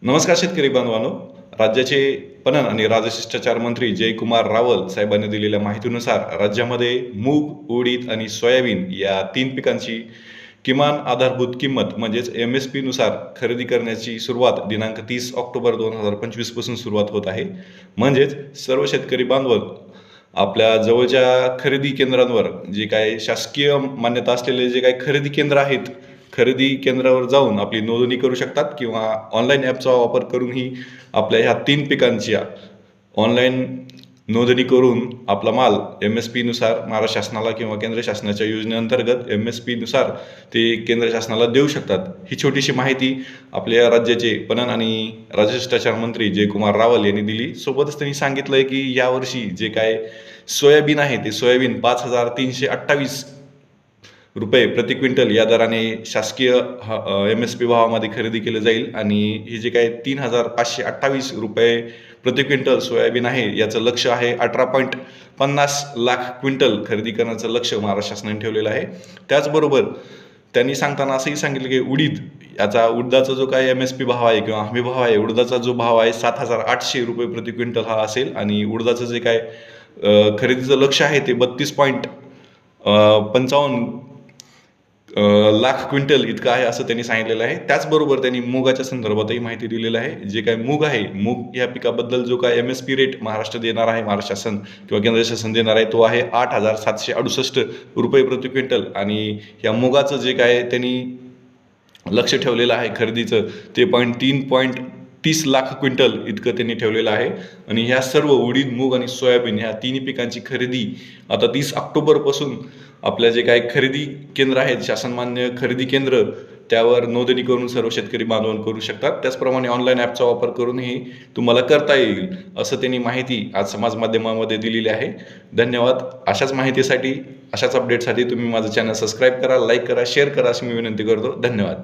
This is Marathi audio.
नमस्कार शेतकरी बांधवांनो. राज्याचे पणन आणि राजशिष्टाचार मंत्री जयकुमार रावल साहेबांनी दिलेल्या माहितीनुसार राज्यामध्ये मूग, उडीद आणि सोयाबीन या 3 पिकांची किमान आधारभूत किंमत म्हणजेच MSP नुसार खरेदी करण्याची सुरुवात दिनांक 30 ऑक्टोबर 2025 पासून सुरुवात होत आहे. म्हणजेच सर्व शेतकरी बांधव आपल्या जवळच्या खरेदी केंद्रांवर जे काही शासकीय मान्यता असलेले जे काही खरेदी केंद्र आहेत, खरेदी केंद्रावर जाऊन आपली नोंदणी करू शकतात किंवा ऑनलाईन ॲपचा वापर करूनही आपल्या ह्या 3 पिकांच्या ऑनलाईन नोंदणी करून आपला माल MSP नुसार महाराष्ट्र शासनाला किंवा केंद्र शासनाच्या योजनेअंतर्गत MSP नुसार ते केंद्र शासनाला देऊ शकतात. ही छोटीशी माहिती आपल्या राज्याचे पणन आणि राजशिष्टाचार मंत्री जयकुमार रावल यांनी दिली. सोबतच त्यांनी सांगितलंय की यावर्षी जे काय सोयाबीन आहे ते सोयाबीन ₹5,328 प्रति क्विंटल या दराने शासकीय MSP भावामध्ये खरेदी केलं जाईल आणि हे जे काही ₹3,528 प्रति क्विंटल सोयाबीन आहे याचं लक्ष्य आहे 18.50 लाख क्विंटल खरेदी करण्याचं लक्ष्य महाराष्ट्र शासनाने ठेवलेलं आहे. त्याचबरोबर त्यांनी सांगताना असंही सांगितलं की उडदाचा जो काही MSP भाव आहे किंवा हमी भाव आहे, उडदाचा जो भाव आहे ₹7,800 प्रति क्विंटल हा असेल आणि उडदाचं जे काय खरेदीचं लक्ष्य आहे ते 32.55 लाख क्विंटल इतकं आहे असं त्यांनी सांगितलेलं आहे. त्याचबरोबर त्यांनी मुगाच्या संदर्भातही माहिती दिलेली आहे. जे काही मूग आहे, मूग या पिकाबद्दल जो काही MSP रेट महाराष्ट्र देणार आहे, महाराष्ट्र शासन किंवा केंद्र शासन देणार आहे तो आहे ₹8,768 प्रति क्विंटल आणि या मुगाचं जे काय त्यांनी लक्ष ठेवलेलं आहे खरेदीचं ते 3.30 लाख क्विंटल इतकं त्यांनी ठेवलेलं आहे. आणि ह्या सर्व उडीद, मूग आणि सोयाबीन ह्या 3 पिकांची खरेदी आता 30 ऑक्टोबरपासून आपल्या जे काही खरेदी केंद्र आहेत, शासनमान्य खरेदी केंद्र त्यावर नोंदणी करून सर्व शेतकरी बांधव करू शकतात. त्याचप्रमाणे ऑनलाईन ॲपचा वापर करूनही तुम्हाला करता येईल असं त्यांनी माहिती आज समाज माध्यमामध्ये दिलेली आहे. धन्यवाद. अशाच माहितीसाठी, अशाच अपडेटसाठी तुम्ही माझं चॅनल सबस्क्राईब करा, लाईक करा, शेअर करा अशी मी विनंती करतो. धन्यवाद.